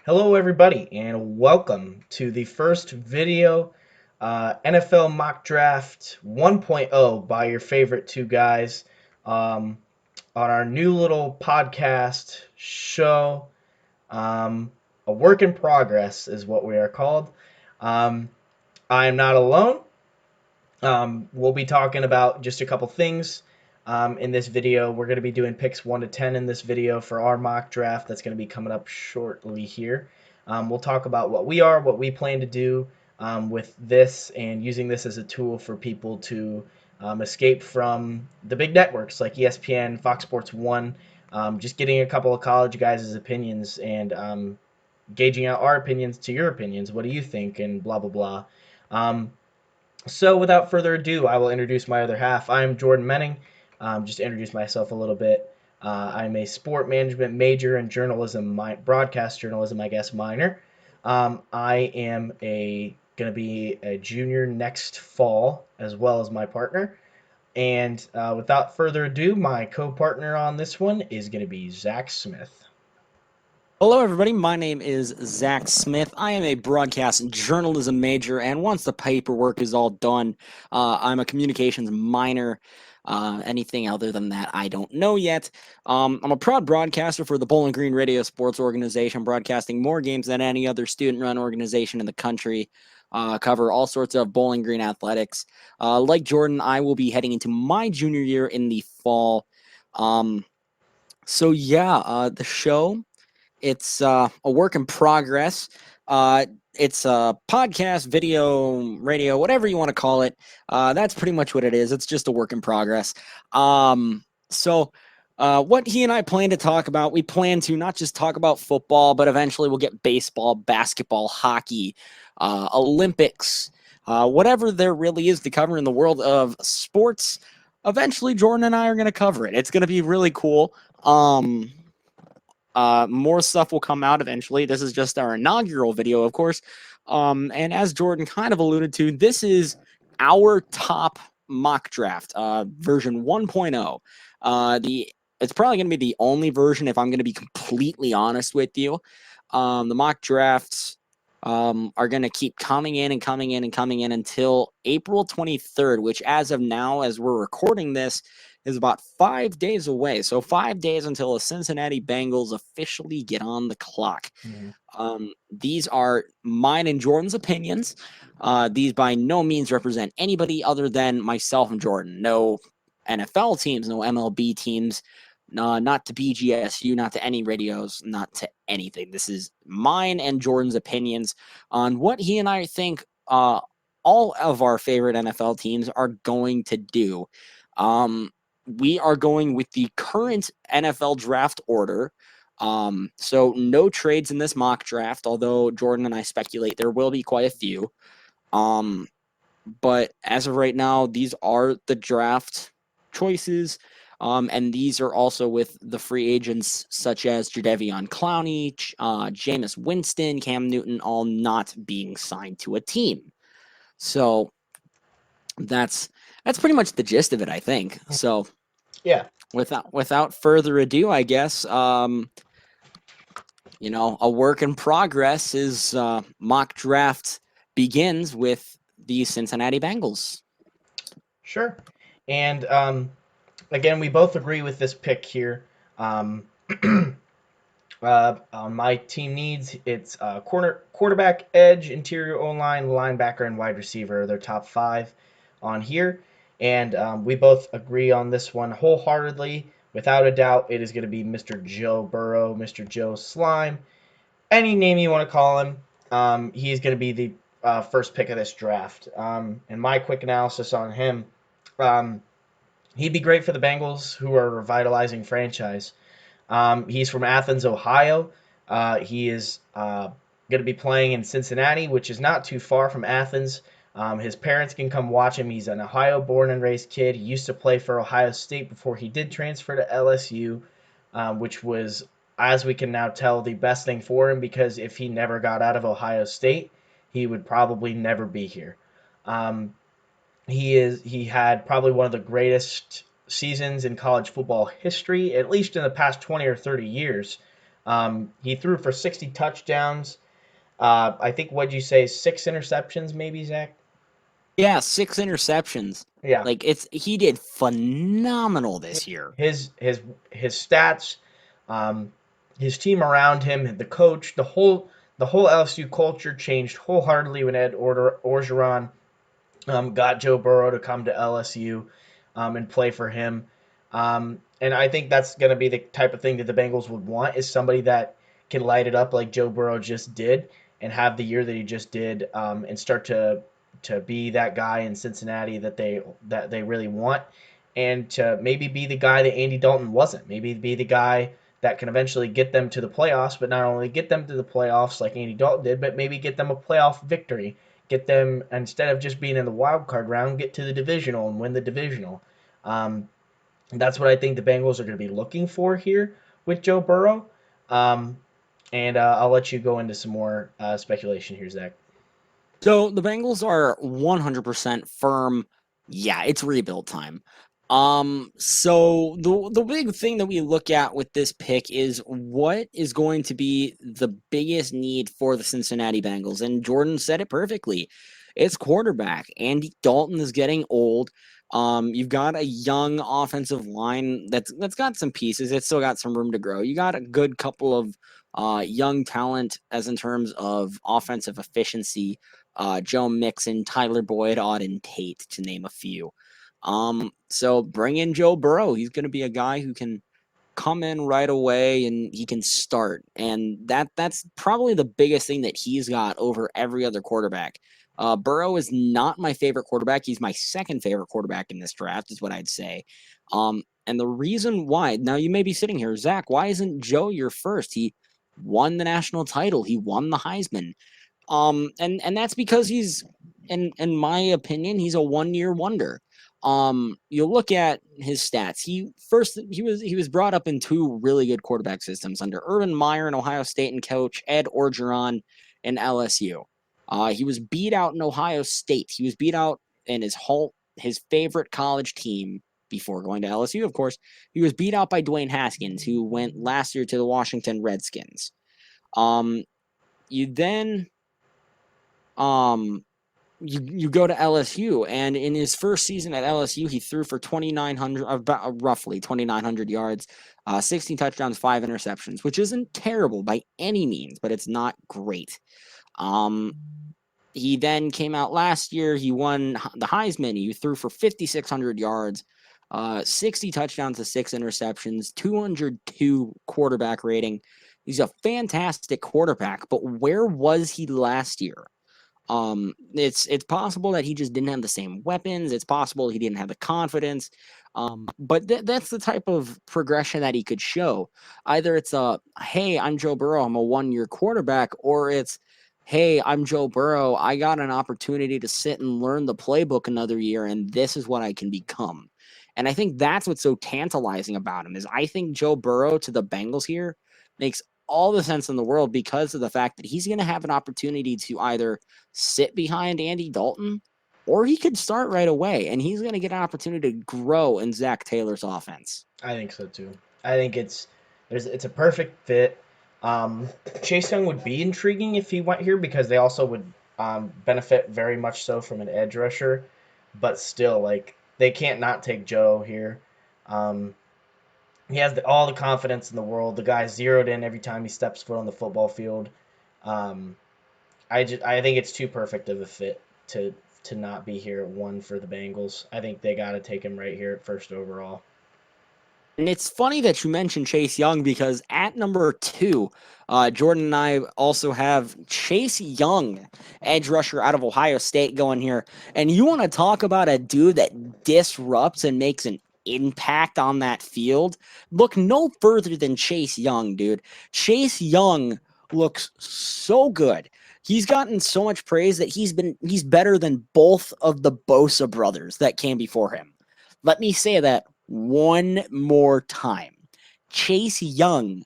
Hello, everybody, and welcome to the first video NFL Mock Draft 1.0 by your favorite two guys on our new little podcast show. A work in progress is what we are called. Um, I am not alone. We'll be talking about just a couple things in this video. We're going to be doing picks 1 to 10 in this video for our mock draft that's going to be coming up shortly here. We'll talk about what we plan to do with this, and using this as a tool for people to escape from the big networks like ESPN, Fox Sports 1, just getting a couple of college guys' opinions and gauging out our opinions to your opinions. What do you think? And blah, blah, blah. So, without further ado, I will introduce my other half. I'm Jordan Menning. Just to introduce myself a little bit. I'm a sport management major and broadcast journalism, I guess, minor. I am a going to be a junior next fall, as well as my partner. And without further ado, my co-partner on this one is going to be Zach Smith. Hello, everybody. My name is Zach Smith. I am a broadcast journalism major, and once the paperwork is all done, I'm a communications minor. Anything other than that, I don't know yet. I'm a proud broadcaster for the Bowling Green Radio Sports Organization, broadcasting more games than any other student-run organization in the country. Cover all sorts of Bowling Green athletics. Like Jordan, I will be heading into my junior year in the fall. Um, the show. It's a work in progress. It's a podcast, video, radio, whatever you want to call it. That's pretty much what it is. It's just a work in progress. What he and I plan to talk about, we plan to not just talk about football, but eventually we'll get baseball, basketball, hockey, Olympics, whatever there really is to cover in the world of sports. Eventually, Jordan and I are going to cover it. It's going to be really cool. More stuff will come out eventually. This is just our inaugural video, of course. And as Jordan kind of alluded to, this is our top mock draft, version 1.0. It's probably going to be the only version, if I'm going to be completely honest with you. The mock drafts are going to keep coming in and coming in and coming in until April 23rd, which as of now, as we're recording this, is about 5 days away. So 5 days until the Cincinnati Bengals officially get on the clock. Mhm. These are mine and Jordan's opinions. These by no means represent anybody other than myself and Jordan. No NFL teams, no MLB teams, not to BGSU, not to any radios, not to anything. This is mine and Jordan's opinions on what he and I think all of our favorite NFL teams are going to do. We are going with the current NFL draft order. So no trades in this mock draft, although Jordan and I speculate there will be quite a few. But as of right now, these are the draft choices. And these are also with the free agents such as Jadeveon Clowney, Jameis Winston, Cam Newton, all not being signed to a team. So that's pretty much the gist of it, I think. So Yeah, without further ado, I guess a work in progress is mock draft begins with the Cincinnati Bengals. sure. And again, we both agree with this pick here. Um, on my team needs, it's quarterback, edge, interior O-line, linebacker, and wide receiver. Their top five on here. And we both agree on this one wholeheartedly. Without a doubt, it is going to be Mr. Joe Burrow, Mr. Joe Slime, any name you want to call him. He's going to be the first pick of this draft. And my quick analysis on him, um, he'd be great for the Bengals, who are a revitalizing franchise. He's from Athens, Ohio. He is going to be playing in Cincinnati, which is not too far from Athens. His parents can come watch him. He's an Ohio born and raised kid. He used to play for Ohio State before he did transfer to LSU, which was, as we can now tell, the best thing for him because if he never got out of Ohio State, he would probably never be here. Um, he had probably one of the greatest seasons in college football history, at least in the past 20 or 30 years. He threw for 60 touchdowns. I think what'd you say, 6 interceptions, maybe, Zach? Yeah, 6 interceptions. Yeah. Like he did phenomenal this year. His stats, um, his team around him, the coach, the whole LSU culture changed wholeheartedly when Orgeron got Joe Burrow to come to LSU and play for him. And I think that's going to be the type of thing that the Bengals would want is somebody that can light it up like Joe Burrow just did and have the year that he just did and start to be that guy in Cincinnati that they really want and to maybe be the guy that Andy Dalton wasn't. Maybe be the guy that can eventually get them to the playoffs, but not only get them to the playoffs like Andy Dalton did, but maybe get them a playoff victory, get them instead of just being in the wild card round, get to the divisional and win the divisional. Um, that's what I think the Bengals are going to be looking for here with Joe Burrow. Um, and I'll let you go into some more speculation here, Zach. So the Bengals are 100% firm. Yeah, it's rebuild time. So the big thing that we look at with this pick is what is going to be the biggest need for the Cincinnati Bengals. And Jordan said it perfectly. It's quarterback. Andy Dalton is getting old. You've got a young offensive line that's got some pieces. It's still got some room to grow. You got a good couple of young talent as in terms of offensive efficiency, Joe Mixon, Tyler Boyd, Auden Tate, to name a few. So bring in Joe Burrow. He's going to be a guy who can come in right away and he can start. And that's probably the biggest thing that he's got over every other quarterback. Burrow is not my favorite quarterback. He's my second favorite quarterback in this draft, is what I'd say. And the reason why, now you may be sitting here, Zach, why isn't Joe your first? He won the national title. He won the Heisman. And that's because he's, in my opinion, he's a 1 year wonder. You look at his stats. He was brought up in two really good quarterback systems under Urban Meyer in Ohio State and coach Ed Orgeron in LSU. He was beat out in Ohio State. He was beat out in his favorite college team before going to LSU, of course. He was beat out by Dwayne Haskins, who went last year to the Washington Redskins. Um, you then um you go to LSU, and in his first season at LSU, he threw for 2,900, about roughly 2,900 yards, 16 touchdowns, 5 interceptions, which isn't terrible by any means, but it's not great. Um, he then came out last year. He won the Heisman. He threw for 5,600 yards, 60 touchdowns to 6 interceptions, 202 quarterback rating. He's a fantastic quarterback, but where was he last year? It's possible that he just didn't have the same weapons. It's possible he didn't have the confidence. But that's the type of progression that he could show. Either it's hey, I'm Joe Burrow, I'm a 1 year quarterback, or it's, hey, I'm Joe Burrow, I got an opportunity to sit and learn the playbook another year, and this is what I can become. And I think that's what's so tantalizing about him is I think Joe Burrow to the Bengals here makes all the sense in the world because of the fact that he's going to have an opportunity to either sit behind Andy Dalton, or he could start right away, and he's going to get an opportunity to grow in Zach Taylor's offense. I think so too. I think it's a perfect fit. Chase Young would be intriguing if he went here because they also would benefit very much so from an edge rusher, but still, like they can't not take Joe here. Um, he has all the confidence in the world. The guy's zeroed in every time he steps foot on the football field. Um, I think it's too perfect of a fit to not be here at one for the Bengals. I think they got to take him right here at first overall. And it's funny that you mentioned Chase Young because at number 2, Jordan and I also have Chase Young, edge rusher out of Ohio State, going here. And you want to talk about a dude that disrupts and makes an impact on that field? Look no further than Chase Young, dude. Chase Young looks so good. He's gotten so much praise that he's better than both of the Bosa brothers that came before him. Let me say that one more time. Chase Young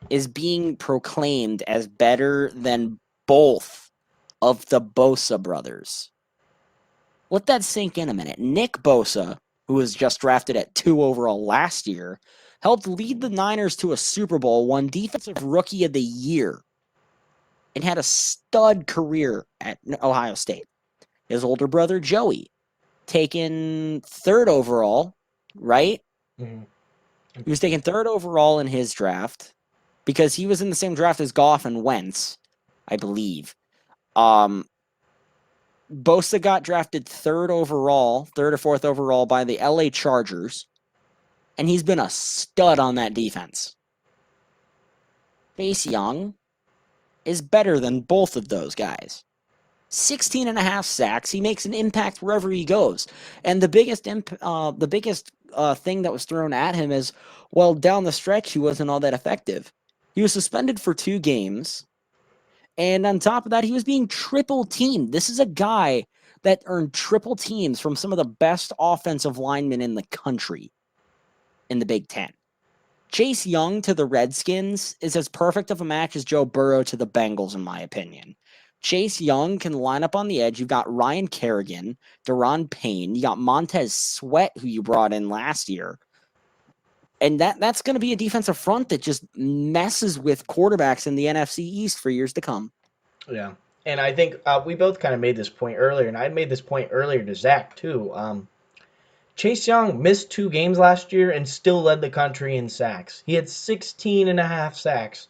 is being proclaimed as better than both of the Bosa brothers. Let that sink in a minute. Nick Bosa, who was just drafted at 2 overall last year, helped lead the Niners to a Super Bowl, won Defensive Rookie of the Year, and had a stud career at Ohio State. His older brother, Joey, taken third overall, right? Mhm. He was taken third overall in his draft because he was in the same draft as Goff and Wentz, I believe. Um, Bosa got drafted third overall, third or fourth overall by the LA Chargers, and he's been a stud on that defense. Chase Young is better than both of those guys. 16 and a half sacks. He makes an impact wherever he goes. And the biggest thing that was thrown at him is, well, down the stretch, he wasn't all that effective. He was suspended for 2 games. And on top of that, he was being triple teamed. This is a guy that earned triple teams from some of the best offensive linemen in the country in the Big Ten. Chase Young to the Redskins is as perfect of a match as Joe Burrow to the Bengals, in my opinion. Chase Young can line up on the edge. You've got Ryan Kerrigan, Deron Payne. You got Montez Sweat, who you brought in last year. And that's going to be a defensive front that just messes with quarterbacks in the NFC East for years to come. Yeah. And I think we both kind of made this point earlier, and I made this point earlier to Zach, too. Chase Young missed 2 games last year and still led the country in sacks. He had 16 and a half sacks.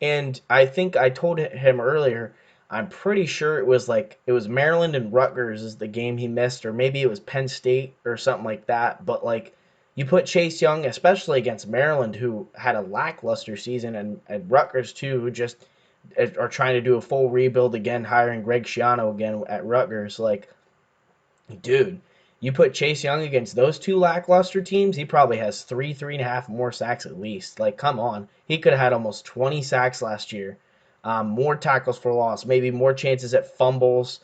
And I think I told him earlier, I'm pretty sure it was Maryland and Rutgers is the game he missed, or maybe it was Penn State or something like that. But like you put Chase Young, especially against Maryland, who had a lackluster season, and Rutgers too, who just are trying to do a full rebuild again, hiring Greg Schiano again at Rutgers. Like, dude, you put Chase Young against those two lackluster teams, he probably has 3.5 more sacks at least. Like, come on. He could have had almost 20 sacks last year. More tackles for loss, maybe more chances at fumbles,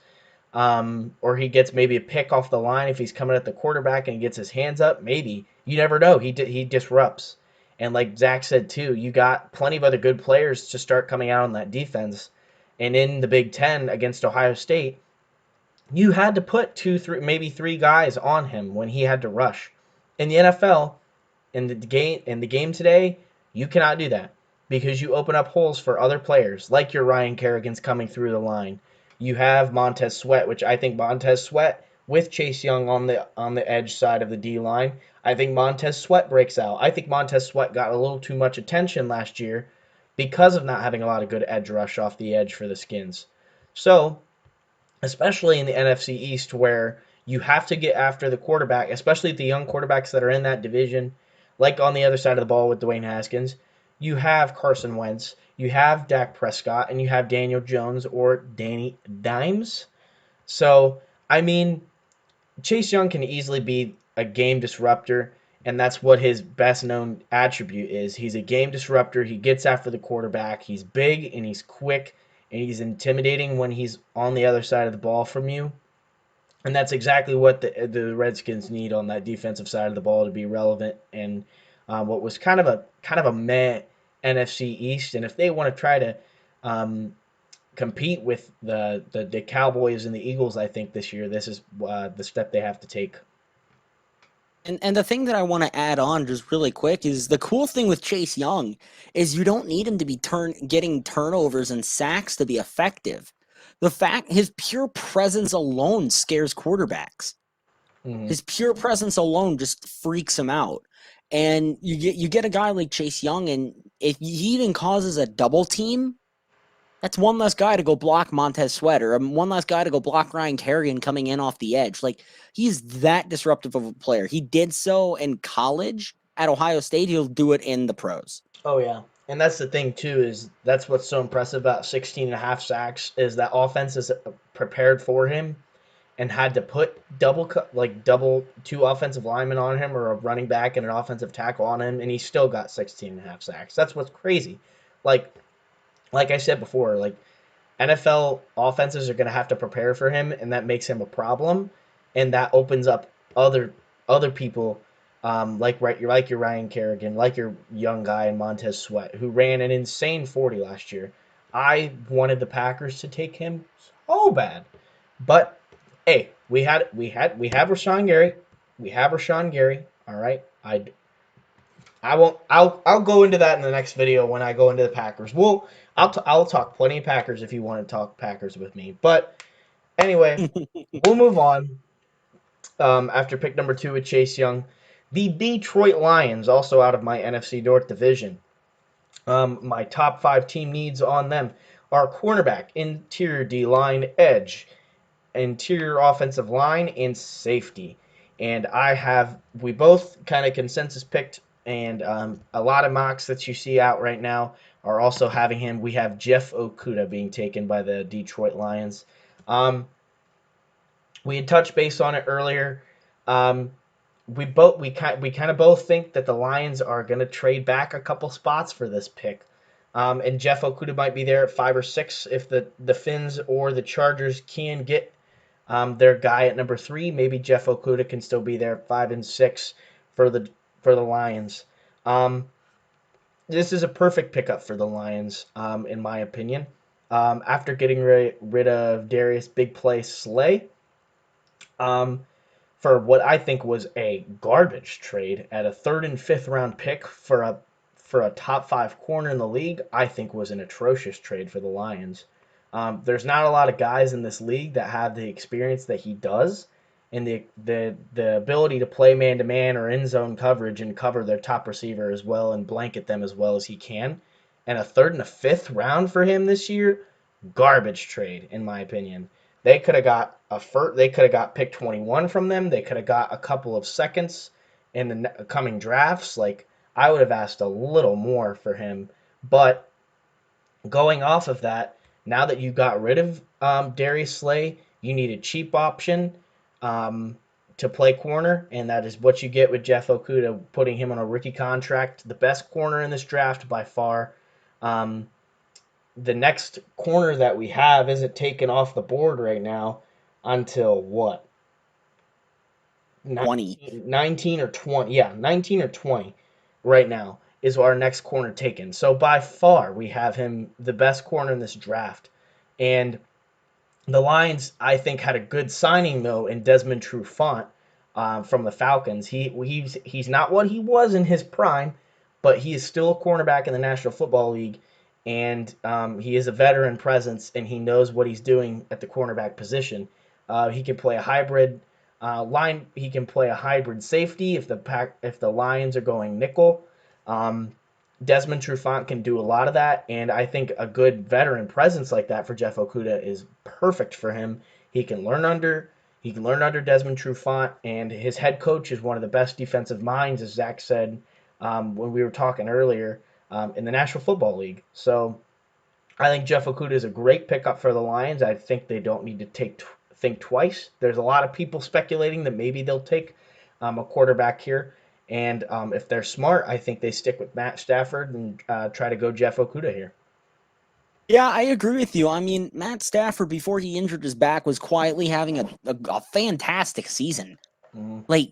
or he gets maybe a pick off the line if he's coming at the quarterback and he gets his hands up. Maybe. You never know. He disrupts. And like Zach said, too, you got plenty of other good players to start coming out on that defense. And in the Big Ten against Ohio State, you had to put two, three, maybe three guys on him when he had to rush. In the NFL, in the game today, you cannot do that because you open up holes for other players like your Ryan Kerrigan's coming through the line. You have Montez Sweat, which I think Montez Sweat with Chase Young on the edge side of the D line. I think Montez Sweat breaks out. I think Montez Sweat got a little too much attention last year because of not having a lot of good edge rush off the edge for the Skins. So especially in the NFC East, where you have to get after the quarterback, especially the young quarterbacks that are in that division, like on the other side of the ball with Dwayne Haskins. You have Carson Wentz, you have Dak Prescott, and you have Daniel Jones or Danny Dimes. So, I mean, Chase Young can easily be a game disruptor, and that's what his best known attribute is. He's a game disruptor. He gets after the quarterback. He's big and he's quick and he's intimidating when he's on the other side of the ball from you. And that's exactly what the Redskins need on that defensive side of the ball to be relevant. And what was kind of a meh NFC East, and if they want to try to compete with the Cowboys and the Eagles, I think this year this is the step they have to take. And the thing that I want to add on just really quick is the cool thing with Chase Young is you don't need him to be getting turnovers and sacks to be effective. The fact his pure presence alone scares quarterbacks. Hmm. His pure presence alone just freaks him out. And you get a guy like Chase Young, and if he even causes a double team, that's one less guy to go block Montez Sweat or one less guy to go block Ryan Kerrigan coming in off the edge. Like, he's that disruptive of a player. He did so in college at Ohio State. He'll do it in the pros. Oh yeah. And that's the thing too is that's what's so impressive about 16 and a half sacks is that offense is prepared for him and had to put double two offensive linemen on him or a running back and an offensive tackle on him and he still got 16 and a half sacks. That's what's crazy. Like like I said before, like NFL offenses are going to have to prepare for him, and that makes him a problem, and that opens up other people, like your Ryan Kerrigan, like your young guy in Montez Sweat, who ran an insane 40 last year. I wanted the Packers to take him so bad, but hey, we have Rashawn Gary, we have Rashawn Gary. All right, I won't. I'll go into that in the next video when I go into the Packers. I'll talk plenty of Packers if you want to talk Packers with me. But anyway, we'll move on. After pick number 2 with Chase Young, the Detroit Lions, also out of my NFC North division. My top 5 team needs on them are cornerback, interior D line, edge, interior offensive line, and safety. And we both kind of consensus picked, and a lot of mocks that you see out right now are also having him. We have Jeff Okuda being taken by the Detroit Lions. Um, we had touched base on it earlier. Um, we kind of both think that the Lions are going to trade back a couple spots for this pick. And Jeff Okuda might be there at 5 or 6 if the Finns or the Chargers can get their guy at number 3. Maybe Jeff Okuda can still be there at 5 and 6 for the Lions. Um, this is a perfect pickup for the Lions, in my opinion. After getting rid of Darius Big Play Slay, um, for what I think was a garbage trade at a third and fifth round pick for a top 5 corner in the league, I think was an atrocious trade for the Lions. There's not a lot of guys in this league that have the experience that he does, and the ability to play man to man or in zone coverage and cover their top receiver as well and blanket them as well as he can. And a third and a fifth round for him this year, garbage trade in my opinion. They could have got a first, they could have got pick 21 from them. They could have got a couple of seconds in the coming drafts. Like I would have asked a little more for him, but going off of that, now that you got rid of Darius Slay, you need a cheap option um, to play corner, and that is what you get with Jeff Okuda, putting him on a rookie contract. The best corner in this draft by far. Um, the next corner that we have isn't taken off the board right now until what? 20. 19 or 20. Yeah, 19 or 20 right now is our next corner taken. So by far, we have him the best corner in this draft. And the Lions, I think, had a good signing though in Desmond Trufant from the Falcons. He's not what he was in his prime, but he is still a cornerback in the National Football League, and he is a veteran presence, and he knows what he's doing at the cornerback position. He can play a hybrid line. He can play a hybrid safety if the Lions are going nickel. Um, Desmond Trufant can do a lot of that, and I think a good veteran presence like that for Jeff Okuda is perfect for him. He can learn under he can learn under Desmond Trufant, and his head coach is one of the best defensive minds, as Zach said when we were talking earlier in the National Football League. So I think Jeff Okuda is a great pickup for the Lions. I think they don't need to think twice. There's a lot of people speculating that maybe they'll take a quarterback here. And if they're smart, I think they stick with Matt Stafford and try to go Jeff Okuda here. Yeah, I agree with you. I mean, Matt Stafford, before he injured his back, was quietly having a fantastic season. Mm-hmm. Like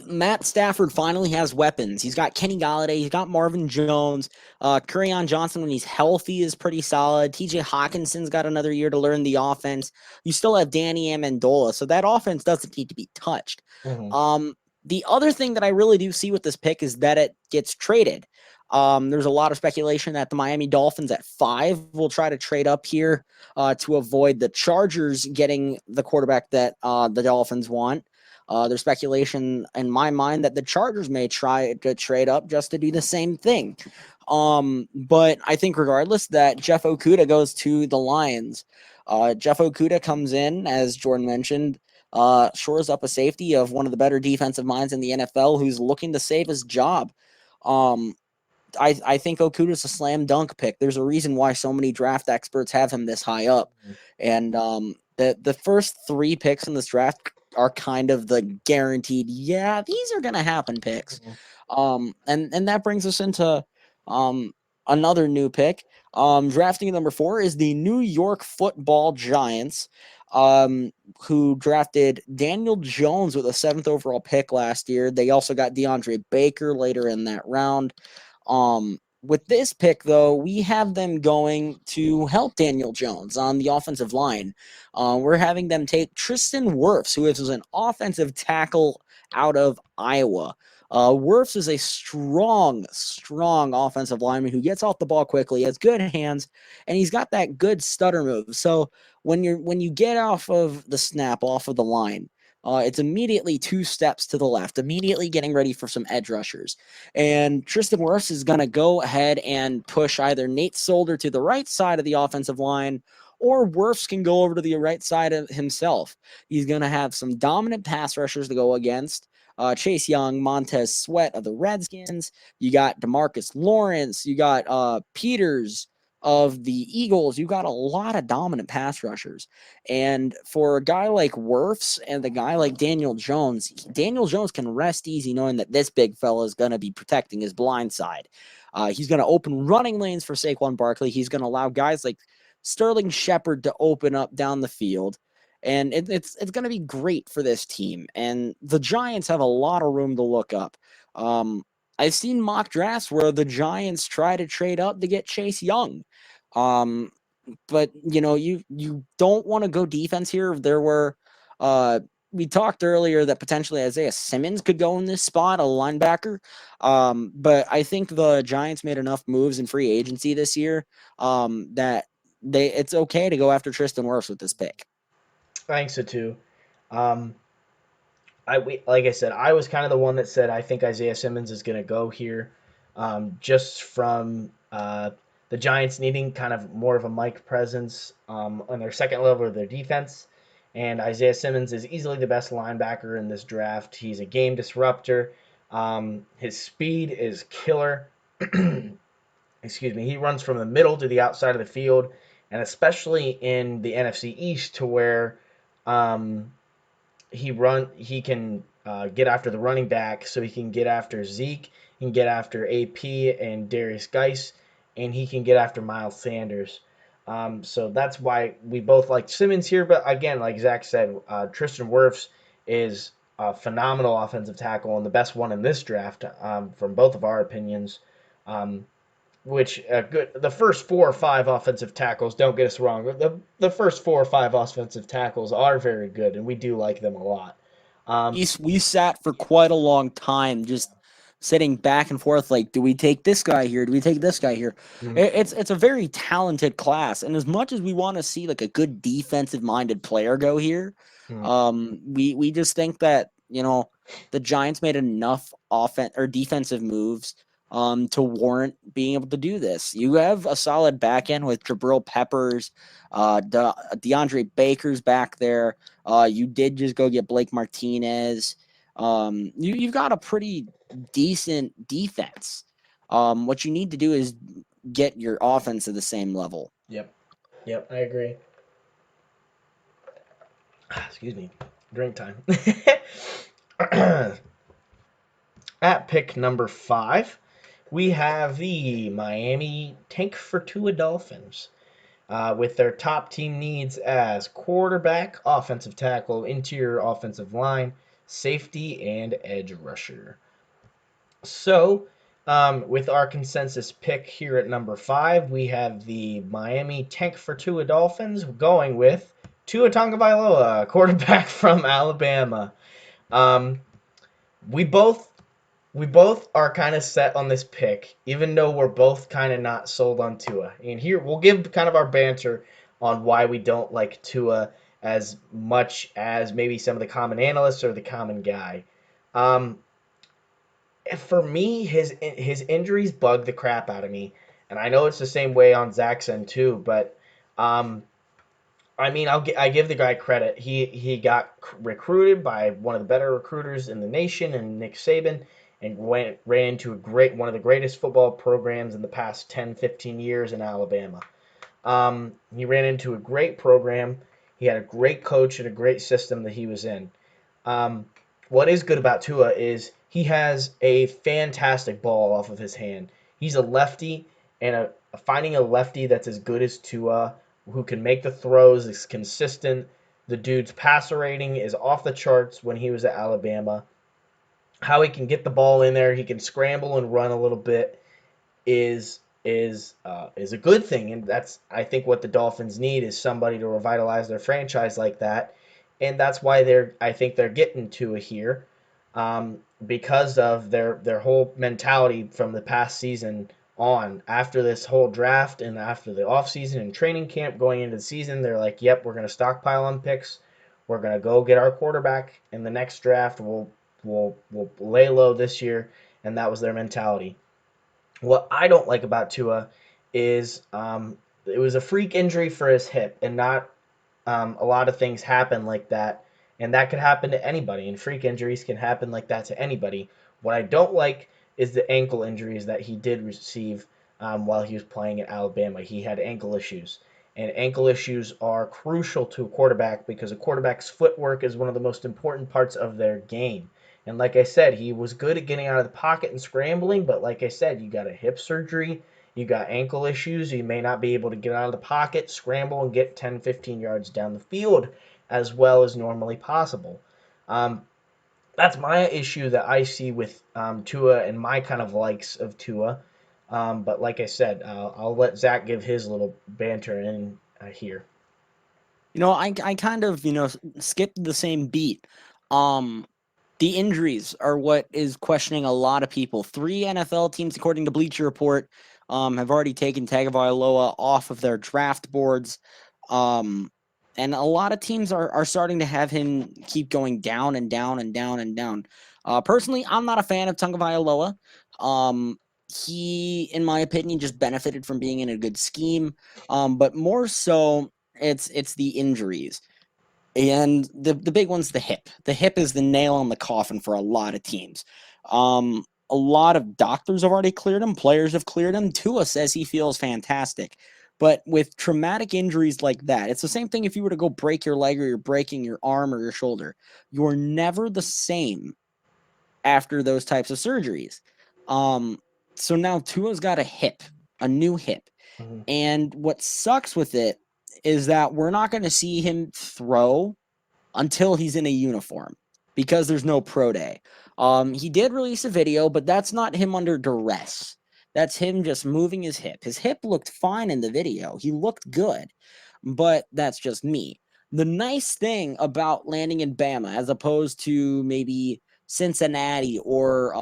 Matt Stafford finally has weapons. He's got Kenny Galladay. He's got Marvin Jones. Kerryon Johnson, when he's healthy, is pretty solid. T.J. Hawkinson's got another year to learn the offense. You still have Danny Amendola, so that offense doesn't need to be touched. Mm-hmm. Um, the other thing that I really do see with this pick is that it gets traded. There's a lot of speculation that the Miami Dolphins at 5 will try to trade up here to avoid the Chargers getting the quarterback that the Dolphins want. There's speculation in my mind that the Chargers may try to trade up just to do the same thing. But I think regardless that Jeff Okuda goes to the Lions. Jeff Okuda comes in, as Jordan mentioned, shores up a safety of one of the better defensive minds in the NFL who's looking to save his job. Um, I think Okuda's a slam dunk pick. There's a reason why so many draft experts have him this high up. And the first 3 picks in this draft are kind of the guaranteed, yeah, these are gonna happen picks. Mm-hmm. And that brings us into another new pick. Drafting number 4 is the New York Football Giants, who drafted Daniel Jones with a 7th overall pick last year. They also got DeAndre Baker later in that round. With this pick, though, we have them going to help Daniel Jones on the offensive line. We're having them take Tristan Wirfs, who is an offensive tackle out of Iowa. Wirfs is a strong, strong offensive lineman who gets off the ball quickly, has good hands, and he's got that good stutter move. So when you get off of the snap, off of the line, it's immediately 2 steps to the left, immediately getting ready for some edge rushers. And Tristan Wirfs is going to go ahead and push either Nate Solder to the right side of the offensive line, or Wirfs can go over to the right side of himself. He's going to have some dominant pass rushers to go against. Chase Young, Montez Sweat of the Redskins. You got Demarcus Lawrence. You got Peters of the Eagles. You got a lot of dominant pass rushers. And for a guy like Wirfs and the guy like Daniel Jones can rest easy knowing that this big fella is going to be protecting his blind side. He's going to open running lanes for Saquon Barkley. He's going to allow guys like Sterling Shepard to open up down the field. And it's going to be great for this team. And the Giants have a lot of room to look up. I've seen mock drafts where the Giants try to trade up to get Chase Young. But you don't want to go defense here. There were we talked earlier that potentially Isaiah Simmons could go in this spot, a linebacker. But I think the Giants made enough moves in free agency this year that it's okay to go after Tristan Wirfs with this pick. I think so too. Um, like I said, I was kind of the one that said I think Isaiah Simmons is going to go here, just from the Giants needing kind of more of a Mike presence on their second level of their defense. And Isaiah Simmons is easily the best linebacker in this draft. He's a game disruptor. His speed is killer. Excuse me. He runs from the middle to the outside of the field, and especially in the NFC East, to where um, he can get after the running back, so he can get after Zeke, he can get after AP and Darius Geis, and he can get after Miles Sanders. So that's why we both like Simmons here. But again, like Zach said, Tristan Wirfs is a phenomenal offensive tackle and the best one in this draft, from both of our opinions. Um, which the first 4 or 5 offensive tackles, don't get us wrong, the first 4 or 5 offensive tackles are very good, and we do like them a lot. Um, We sat for quite a long time just sitting back and forth like, do we take this guy here, do we take this guy here? mm, It's a very talented class, and as much as we want to see like a good defensive minded player go here, mm, we just think that the Giants made enough offense or defensive moves to warrant being able to do this. You have a solid back end with Jabril Peppers, DeAndre Baker's back there. You did just go get Blake Martinez. You've got a pretty decent defense. What you need to do is get your offense to the same level. yep, yep, I agree. Excuse me, drink time. At pick number 5, we have the Miami Tank for Tua Dolphins. With their top team needs as quarterback, offensive tackle, interior offensive line, safety, and edge rusher. So, with our consensus pick here at number 5, we have the Miami Tank for Tua Dolphins going with Tua Tagovailoa, quarterback from Alabama. Um, we both we both are kind of set on this pick, even though we're both kind of not sold on Tua. And here we'll give kind of our banter on why we don't like Tua as much as maybe some of the common analysts or the common guy. Um, for me, his injuries bug the crap out of me, and I know it's the same way on Zach's end too. But um, I mean, I give the guy credit. He got recruited by one of the better recruiters in the nation, and Nick Saban, and ran into one of the greatest football programs in the past 10, 15 years in Alabama. He ran into a great program. He had a great coach and a great system that he was in. Um, what is good about Tua is he has a fantastic ball off of his hand. He's a lefty, and finding a lefty that's as good as Tua, who can make the throws, is consistent. The dude's passer rating is off the charts when he was at Alabama. How he can get the ball in there, he can scramble and run a little bit, is a good thing, and that's I think what the Dolphins need is somebody to revitalize their franchise like that, and that's why I think they're getting Tua here. because of their whole mentality from the past season on. After this whole draft and after the offseason and training camp going into the season, they're like, "Yep, we're going to stockpile on picks. We're going to go get our quarterback in the next draft. We'll lay low this year," and that was their mentality. What I don't like about Tua is it was a freak injury for his hip, and not a lot of things happen like that, and that could happen to anybody, and freak injuries can happen like that to anybody. What I don't like is the ankle injuries that he did receive while he was playing at Alabama. He had ankle issues, and ankle issues are crucial to a quarterback because a quarterback's footwork is one of the most important parts of their game. And like I said, he was good at getting out of the pocket and scrambling, but like I said, you got a hip surgery, you got ankle issues. You may not be able to get out of the pocket, scramble, and get 10, 15 yards down the field as well as normally possible. Um, that's my issue that I see with Tua and my kind of likes of Tua. But like I said, I'll let Zach give his little banter in here. I kind of, skipped the same beat. Um, the injuries are what is questioning a lot of people. Three NFL teams, according to Bleacher Report, have already taken Tagovailoa off of their draft boards. Um, and a lot of teams are starting to have him keep going down and down and down and down. Personally, I'm not a fan of Tagovailoa. Um, he, in my opinion, just benefited from being in a good scheme. But more so, it's the injuries. And the big one's the hip. The hip is the nail on the coffin for a lot of teams. A lot of doctors have already cleared him. Players have cleared him. Tua says he feels fantastic. But with traumatic injuries like that, it's the same thing if you were to go break your leg or you're breaking your arm or your shoulder. You're never the same after those types of surgeries. Um, so now Tua's got a hip, a new hip. Mhm. And what sucks with it is that we're not going to see him throw until he's in a uniform because there's no pro day. He did release a video, but that's not him under duress. That's him just moving his hip. His hip looked fine in the video. He looked good, but that's just me. The nice thing about landing in Bama, as opposed to maybe Cincinnati or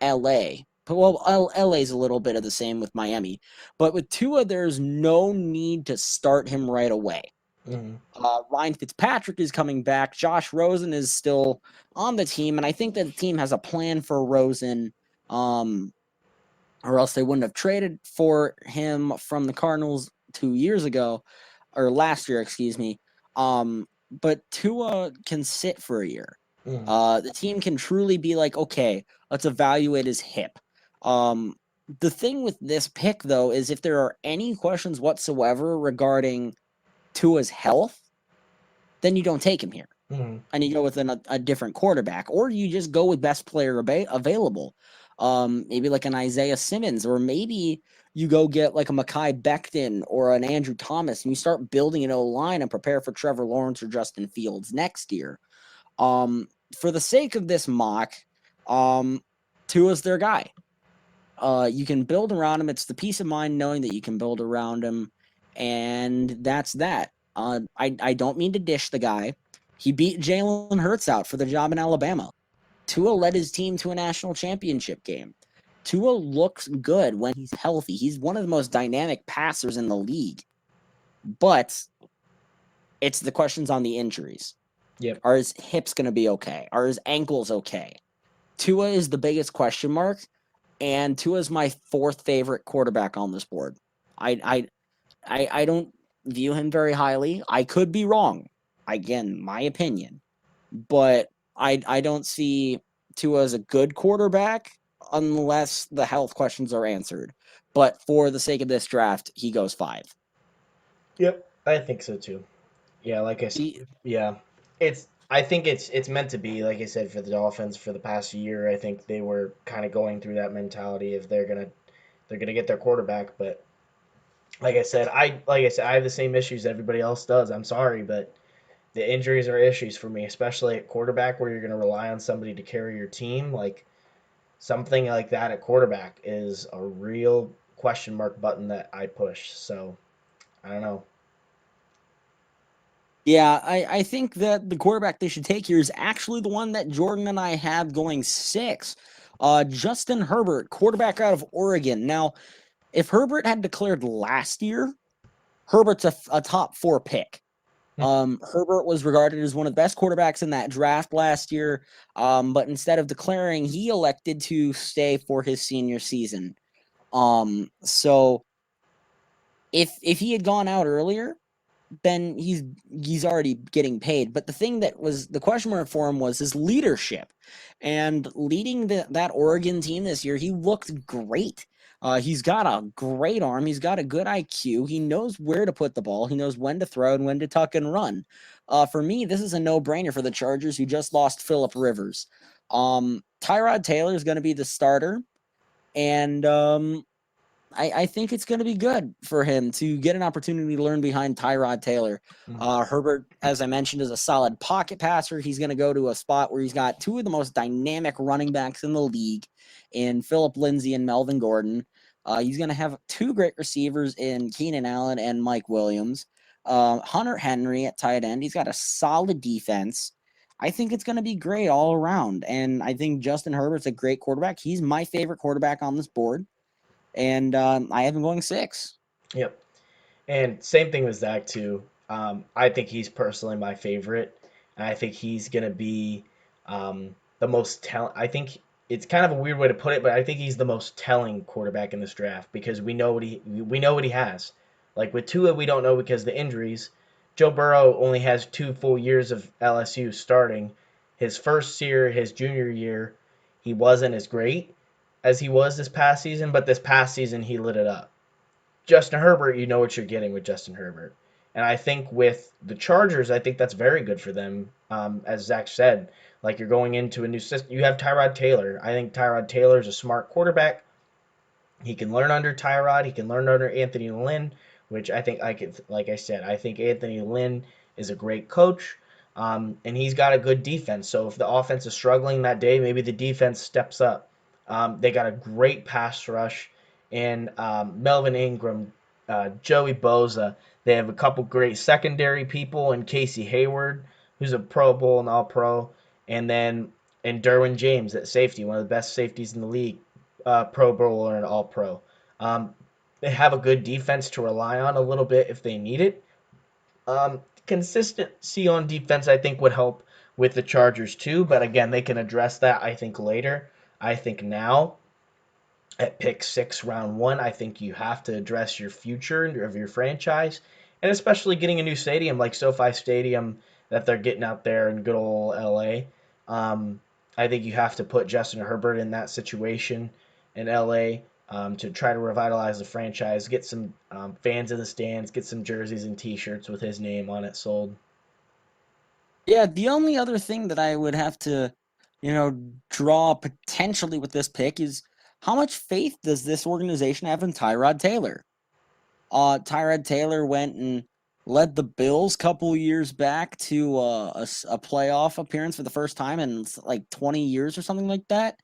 LA, well, LA is a little bit of the same with Miami, but with Tua, there's no need to start him right away. Mhm. Ryan Fitzpatrick is coming back. Josh Rosen is still on the team, and I think that the team has a plan for Rosen, um, or else they wouldn't have traded for him from the Cardinals 2 years ago, or last year, excuse me. But Tua can sit for a year. Mhm. The team can truly be like, okay, let's evaluate his hip. Um, the thing with this pick, though, is if there are any questions whatsoever regarding Tua's health, then you don't take him here Mhm. and you go with a different quarterback, or you just go with best player available. Maybe like an Isaiah Simmons, or maybe you go get like a Mekhi Becton or an Andrew Thomas, and you start building an O line and prepare for Trevor Lawrence or Justin Fields next year. For the sake of this mock, Tua's their guy. You can build around him. It's the peace of mind knowing that you can build around him, and that's that. I don't mean to dish the guy. He beat Jalen Hurts out for the job in Alabama. Tua led his team to a national championship game. Tua looks good when he's healthy. He's one of the most dynamic passers in the league. But it's the questions on the injuries. Yep. Are his hips going to be okay? Are his ankles okay? Tua is the biggest question mark, and Tua is my fourth favorite quarterback on this board. I I I don't view him very highly. I could be wrong. Again, my opinion, but I don't see Tua as a good quarterback unless the health questions are answered. But for the sake of this draft, he goes five. Yep. I think so too. Yeah, like I said, The, yeah, it's. I think it's meant to be. Like I said, for the Dolphins for the past year, I think they were kind of going through that mentality if they're gonna get their quarterback. But like I said, I have the same issues everybody else does. I'm sorry, but the injuries are issues for me, especially at quarterback, where you're gonna rely on somebody to carry your team. Like something like that at quarterback is a real question mark button that I push. So I don't know. Yeah, I think that the quarterback they should take here is actually the one that Jordan and I have going six. Justin Herbert, quarterback out of Oregon. Now, if Herbert had declared last year, Herbert's a top four pick. Herbert was regarded as one of the best quarterbacks in that draft last year, but instead of declaring, he elected to stay for his senior season. So if he had gone out earlier, then he's already getting paid. But the thing that was the question mark for him was his leadership, and leading that Oregon team this year, he looked great. He's got a great arm. He's got a good IQ. He knows where to put the ball. He knows when to throw and when to tuck and run. For me, this is a no-brainer for the Chargers, who just lost Philip Rivers. Tyrod Taylor is going to be the starter, and I think it's going to be good for him to get an opportunity to learn behind Tyrod Taylor. Mhm. Herbert, as I mentioned, is a solid pocket passer. He's going to go to a spot where he's got two of the most dynamic running backs in the league in Philip Lindsay and Melvin Gordon. He's going to have two great receivers in Keenan Allen and Mike Williams. Hunter Henry at tight end. He's got a solid defense. I think it's going to be great all around. And I think Justin Herbert's a great quarterback. He's my favorite quarterback on this board, and I have him going six. Yep. And same thing with Zach too. I think he's personally my favorite, and I think he's gonna be the most talent. I think it's kind of a weird way to put it, but I think he's the most telling quarterback in this draft because we know what he has. Like with Tua, we don't know because of the injuries. Joe Burrow only has 2 full years of LSU starting. His first year, his junior year, he wasn't as great as he was this past season, but this past season he lit it up. Justin Herbert, you know what you're getting with Justin Herbert. And I think with the Chargers, I think that's very good for them. As Zach said, like you're going into a new system. You have Tyrod Taylor. I think Tyrod Taylor is a smart quarterback. He can learn under Tyrod. He can learn under Anthony Lynn, which I think like I said, I think Anthony Lynn is a great coach. And he's got a good defense. So if the offense is struggling that day, maybe the defense steps up. They got a great pass rush in Melvin Ingram, Joey Boza. They have a couple great secondary people in Casey Hayward, who's a Pro Bowl and All Pro, and then and Derwin James at safety, one of the best safeties in the league, Pro Bowler and All Pro. Um, they have a good defense to rely on a little bit if they need it. Consistency on defense, I think, would help with the Chargers too. But again, they can address that, I think, later. I think now at pick six, round one, I think you have to address your future of your franchise, and especially getting a new stadium like SoFi Stadium that they're getting out there in good old LA. I think you have to put Justin Herbert in that situation in LA to try to revitalize the franchise, get some fans in the stands, get some jerseys and T-shirts with his name on it sold. Yeah, the only other thing that I would have to, you know, draw potentially with this pick is how much faith does this organization have in Tyrod Taylor? Tyrod Taylor went and led the Bills couple years back to a playoff appearance for the first time in like 20 years or something like that.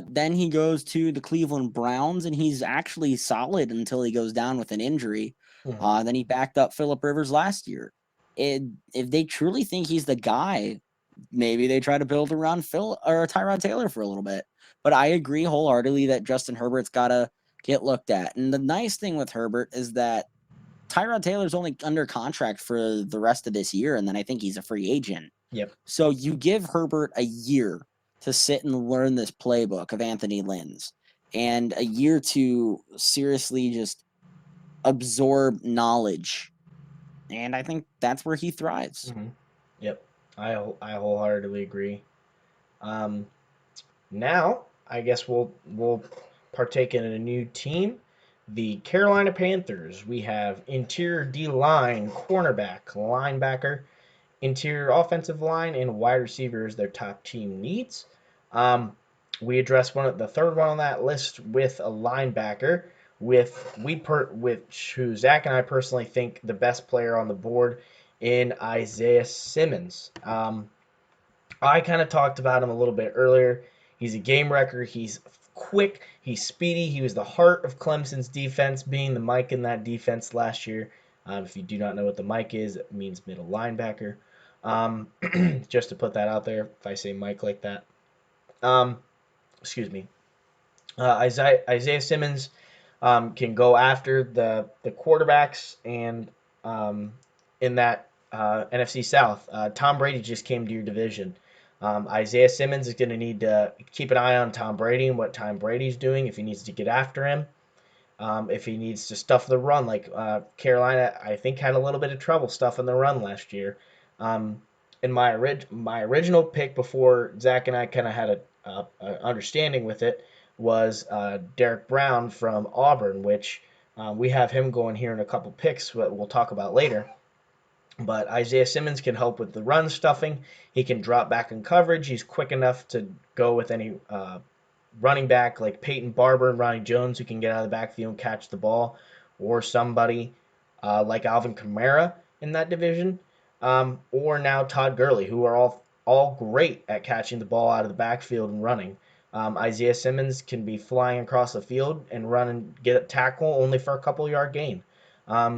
Then he goes to the Cleveland Browns, and he's actually solid until he goes down with an injury. Mhm. Then he backed up Philip Rivers last year. If they truly think he's the guy, maybe they try to build around Phil or Tyrod Taylor for a little bit. But I agree wholeheartedly that Justin Herbert's got to get looked at. And the nice thing with Herbert is that Tyrod Taylor's only under contract for the rest of this year, and then I think he's a free agent. Yep. So you give Herbert a year to sit and learn this playbook of Anthony Lynn's, and a year to seriously just absorb knowledge. And I think that's where he thrives. Hmm. Yep. I wholeheartedly agree. Um, Now, I guess we'll partake in a new team. The Carolina Panthers. We have interior D line, cornerback, linebacker, interior offensive line, and wide receivers. Their top team needs. Um, we address the third one on that list with a linebacker. Which who Zach and I personally think the best player on the board in Isaiah Simmons. I kind of talked about him a little bit earlier. He's a game wrecker. He's quick. He's speedy. He was the heart of Clemson's defense, being the Mike in that defense last year. If you do not know what the Mike is, it means middle linebacker. Um, just to put that out there, if I say Mike like that. Um, excuse me. Isaiah Simmons can go after the quarterbacks and in that NFC South. Tom Brady just came to your division. Isaiah Simmons is going to need to keep an eye on Tom Brady and what Tom Brady's doing if he needs to get after him. If he needs to stuff the run, like Carolina, I think had a little bit of trouble stuffing the run last year. Um, in my original pick before Zach and I kind of had a understanding with it was Derek Brown from Auburn, which we have him going here in a couple picks that we'll talk about later. But Isaiah Simmons can help with the run stuffing. He can drop back in coverage. He's quick enough to go with any running back like Peyton Barber and Ronnie Jones who can get out of the backfield and catch the ball, or somebody like Alvin Kamara in that division, or now Todd Gurley, who are all great at catching the ball out of the backfield and running. Isaiah Simmons can be flying across the field and run and get a tackle only for a couple yard gain.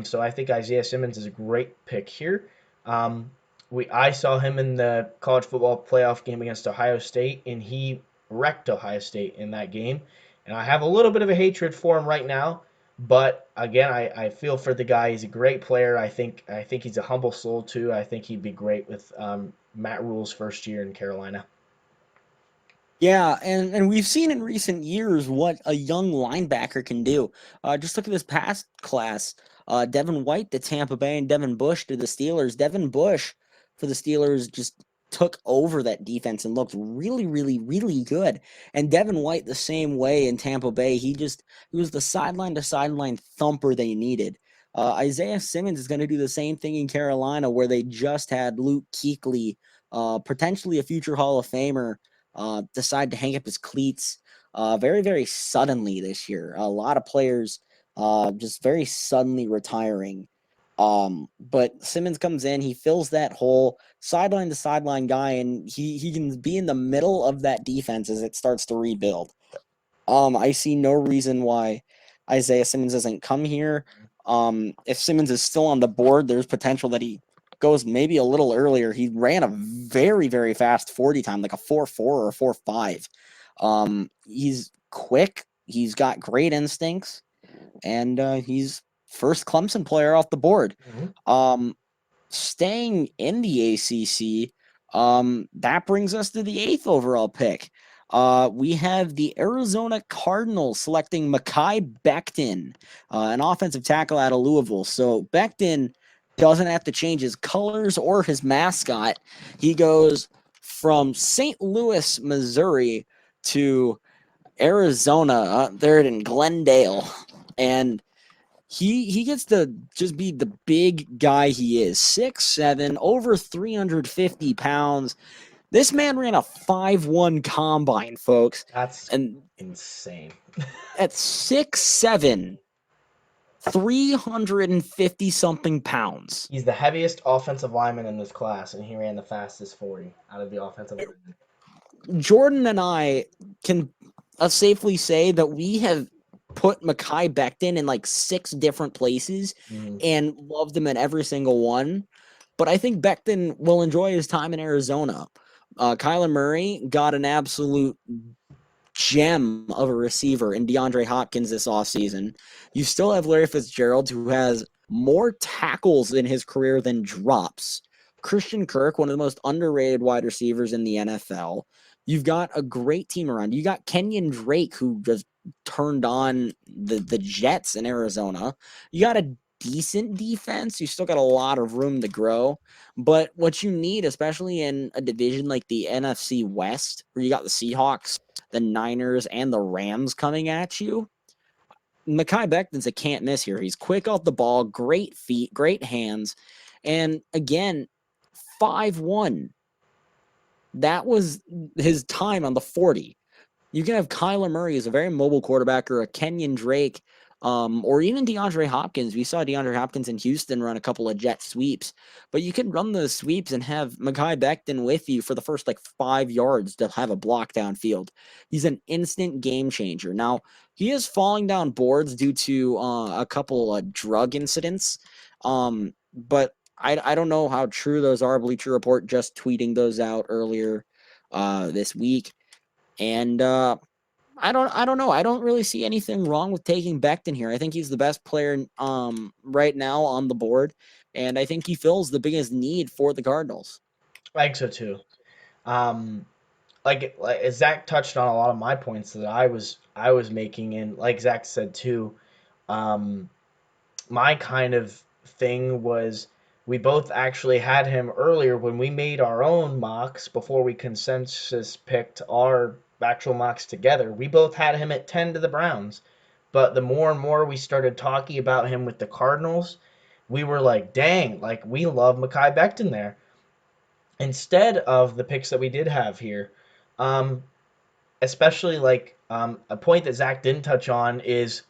So I think Isaiah Simmons is a great pick here. I saw him in the college football playoff game against Ohio State, and he wrecked Ohio State in that game. And I have a little bit of a hatred for him right now, but again, I feel for the guy. He's a great player. I think he's a humble soul too. I think he'd be great with Matt Rule's first year in Carolina. Yeah, and we've seen in recent years what a young linebacker can do. Just look at this past class. Devin White to Tampa Bay and Devin Bush to the Steelers. Devin Bush for the Steelers just took over that defense and looked really, really, really good. And Devin White the same way in Tampa Bay. He was the sideline to sideline thumper they needed. Isaiah Simmons is going to do the same thing in Carolina, where they just had Luke Kuechly, potentially a future Hall of Famer, decide to hang up his cleats very, very suddenly this year. A lot of players just very suddenly retiring. But Simmons comes in, he fills that hole, sideline to sideline guy, and he can be in the middle of that defense as it starts to rebuild. I see no reason why Isaiah Simmons doesn't come here. If Simmons is still on the board, there's potential that he goes maybe a little earlier. He ran a very, very fast 40 time, like a 4.4 or a 4.5. He's quick. He's got great instincts, and he's first Clemson player off the board. Mm-hmm. Staying in the ACC, that brings us to the 8th overall pick. We have the Arizona Cardinals selecting Mekhi Becton, an offensive tackle out of Louisville. So Becton doesn't have to change his colors or his mascot. He goes from St. Louis, Missouri to Arizona, there in Glendale, and he gets to just be the big guy he is. 6'7", over 350 pounds. This man ran a 5'1" combine, folks. That's And insane. at 6'7", 350 something pounds. He's the heaviest offensive lineman in this class, and he ran the fastest 40 out of the offensive linemen. Jordan and I can safely say that we have put Mekhi Becton in like 6 different places Mm-hmm. and loved him in every single one. But I think Becton will enjoy his time in Arizona. Kyler Murray got an absolute gem of a receiver in DeAndre Hopkins this offseason. You still have Larry Fitzgerald, who has more tackles in his career than drops. Christian Kirk, one of the most underrated wide receivers in the NFL. You've got a great team around. You got Kenyon Drake, who just turned on the Jets in Arizona. You got a decent defense. You still got a lot of room to grow. But what you need, especially in a division like the NFC West, where you got the Seahawks, the Niners, and the Rams coming at you, Mekhi Becton's a can't miss here. He's quick off the ball, great feet, great hands. And again, 5'1". That was his time on the 40. You can have Kyler Murray as a very mobile quarterback, or a Kenyon Drake, or even DeAndre Hopkins. We saw DeAndre Hopkins in Houston run a couple of jet sweeps, but you could run those sweeps and have Mekhi Becton with you for the first like 5 yards to have a block downfield. He's an instant game changer. Now, he is falling down boards due to a couple of drug incidents. But I don't know how true those are. Bleacher Report just tweeting those out earlier this week. And I don't know. I don't really see anything wrong with taking Becton here. I think he's the best player right now on the board, and I think he fills the biggest need for the Cardinals. I think so too. Um, like Zach touched on a lot of my points that I was making, and like Zach said too, um, my kind of thing was we both actually had him earlier when we made our own mocks before we consensus picked our actual mocks together. We both had him at 10 to the Browns. But the more and more we started talking about him with the Cardinals, we were like, dang, like we love Mekhi Becton there. Instead of the picks that we did have here, um, especially like a point that Zach didn't touch on is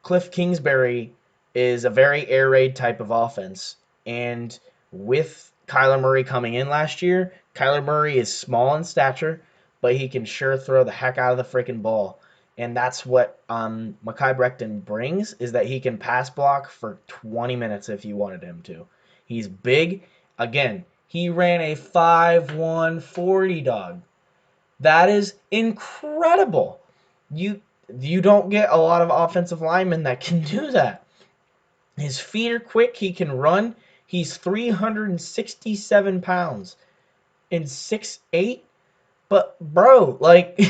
Cliff Kingsbury is a very air raid type of offense. And with Kyler Murray coming in last year, Kyler Murray is small in stature, but he can sure throw the heck out of the freaking ball. And that's what Mekhi Becton brings, is that he can pass block for 20 minutes if you wanted him to. He's big. Again, he ran a 5.1 40 dog. That is incredible. You you don't get a lot of offensive linemen that can do that. His feet are quick. He can run. He's 367 pounds and 6'8". But bro, like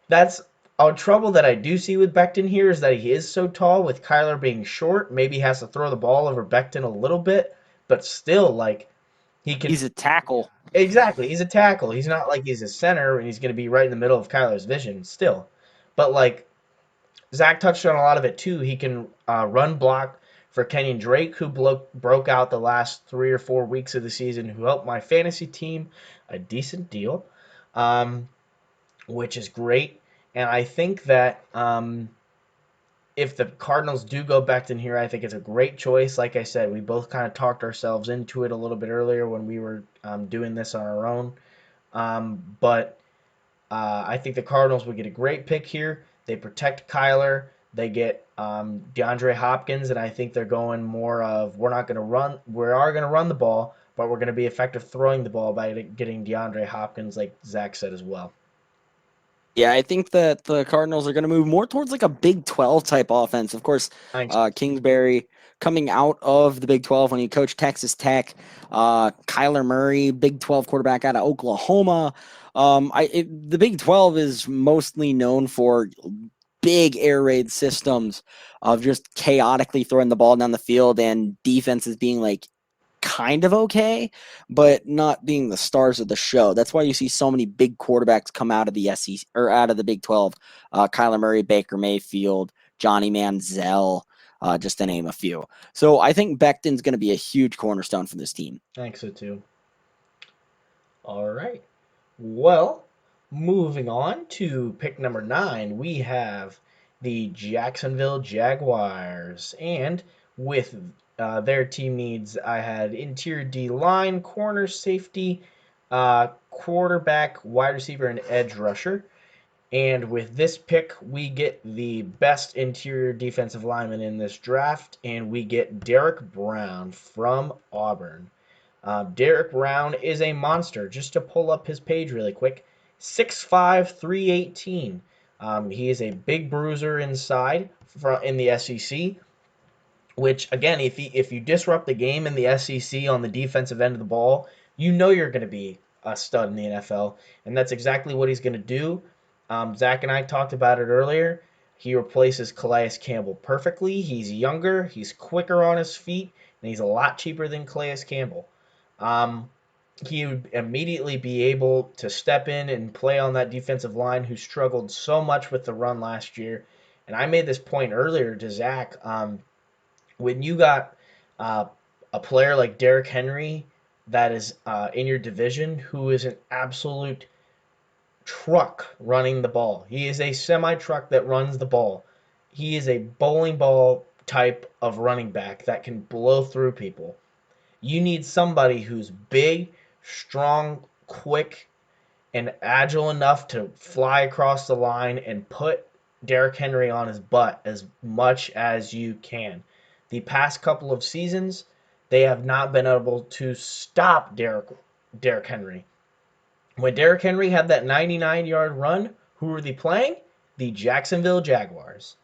that's a trouble that I do see with Becton here is that he is so tall. With Kyler being short, maybe he has to throw the ball over Becton a little bit. But still, like he can. He's a tackle. Exactly. He's a tackle. He's not like he's a center and he's going to be right in the middle of Kyler's vision still. But like Zach touched on a lot of it too. He can run block for Kenyon Drake, who broke out the last 3 or 4 weeks of the season, who helped my fantasy team a decent deal, um, which is great. And I think that if the Cardinals do go Becton here, I think it's a great choice. Like I said, we both kind of talked ourselves into it a little bit earlier when we were doing this on our own. But I think the Cardinals would get a great pick here. They protect Kyler. They get DeAndre Hopkins, and I think they're going more of we're not going to run. We are going to run the ball, but we're going to be effective throwing the ball by getting DeAndre Hopkins, like Zach said as well. Yeah, I think that the Cardinals are going to move more towards like a Big 12 type offense. Of course, Thanks. Kingsbury coming out of the Big 12 when he coached Texas Tech, Kyler Murray, Big 12 quarterback out of Oklahoma. The Big 12 is mostly known for big air raid systems of just chaotically throwing the ball down the field and defenses being like kind of okay, but not being the stars of the show. That's why you see so many big quarterbacks come out of the SEC or out of the Big 12. Kyler Murray, Baker Mayfield, Johnny Manziel, just to name a few. So I think Becton's going to be a huge cornerstone for this team. Thanks, so too. All right. Well, moving on to pick number 9, we have the Jacksonville Jaguars. And with their team needs, I had interior D line, corner, safety, quarterback, wide receiver, and edge rusher. And with this pick, we get the best interior defensive lineman in this draft, and we get Derek Brown from Auburn. Derek Brown is a monster. Just to pull up his page really quick, 6'5", 318. He is a big bruiser inside in the SEC. Which again, if you disrupt the game in the SEC on the defensive end of the ball, you know you're going to be a stud in the NFL, and that's exactly what he's going to do. Zach and I talked about it earlier. He replaces Calais Campbell perfectly. He's younger, he's quicker on his feet, and he's a lot cheaper than Calais Campbell. Um, he would immediately be able to step in and play on that defensive line who struggled so much with the run last year. And I made this point earlier to Zach. When you got uh, a player like Derrick Henry that is in your division who is an absolute truck running the ball. He is a semi truck that runs the ball. He is a bowling ball type of running back that can blow through people. You need somebody who's big, strong, quick, and agile enough to fly across the line and put Derrick Henry on his butt as much as you can. The past couple of seasons, they have not been able to stop Derrick Henry. When Derrick Henry had that 99-yard run, who were they playing? The Jacksonville Jaguars.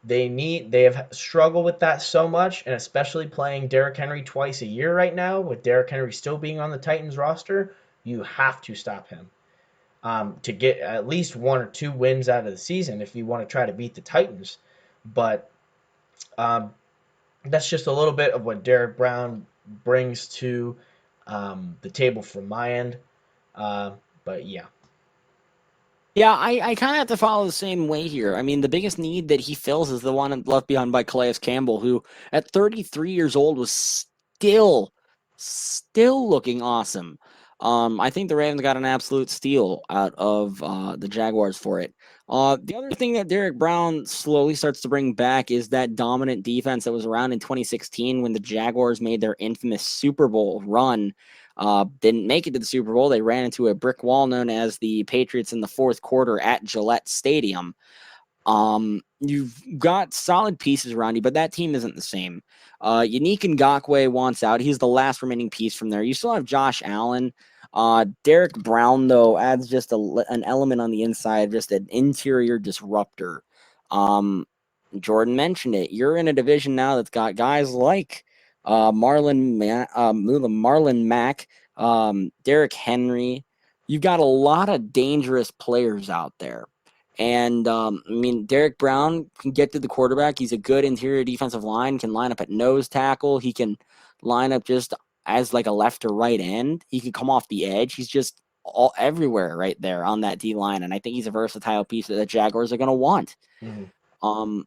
They have struggled with that so much, and especially playing Derrick Henry twice a year right now, with Derrick Henry still being on the Titans roster, you have to stop him to get at least 1 or 2 wins out of the season if you want to try to beat the Titans. But um, that's just a little bit of what Derek Brown brings to the table from my end. Uh, but yeah. Yeah, I kind of have to follow the same way here. I mean, the biggest need that he fills is the one left behind by Calais Campbell, who at 33 years old was still looking awesome. I think the Ravens got an absolute steal out of the Jaguars for it. The other thing that Derek Brown slowly starts to bring back is that dominant defense that was around in 2016 when the Jaguars made their infamous Super Bowl run. Didn't make it to the Super Bowl. They ran into a brick wall known as the Patriots in the fourth quarter at Gillette Stadium. You've got solid pieces around you, but that team isn't the same. Unique Ngakoue wants out. He's the last remaining piece from there. You still have Josh Allen. Derek Brown, though, adds just an element on the inside, just an interior disruptor. Um, Jordan mentioned it. You're in a division now that's got guys like Marlon Mack, Derrick Henry. You've got a lot of dangerous players out there. And I mean, Derek Brown can get to the quarterback. He's a good interior defensive line, can line up at nose tackle. He can line up just as like a left or right end. He can come off the edge. He's just all everywhere right there on that D line. And I think he's a versatile piece that the Jaguars are going to want. Mm-hmm. Um,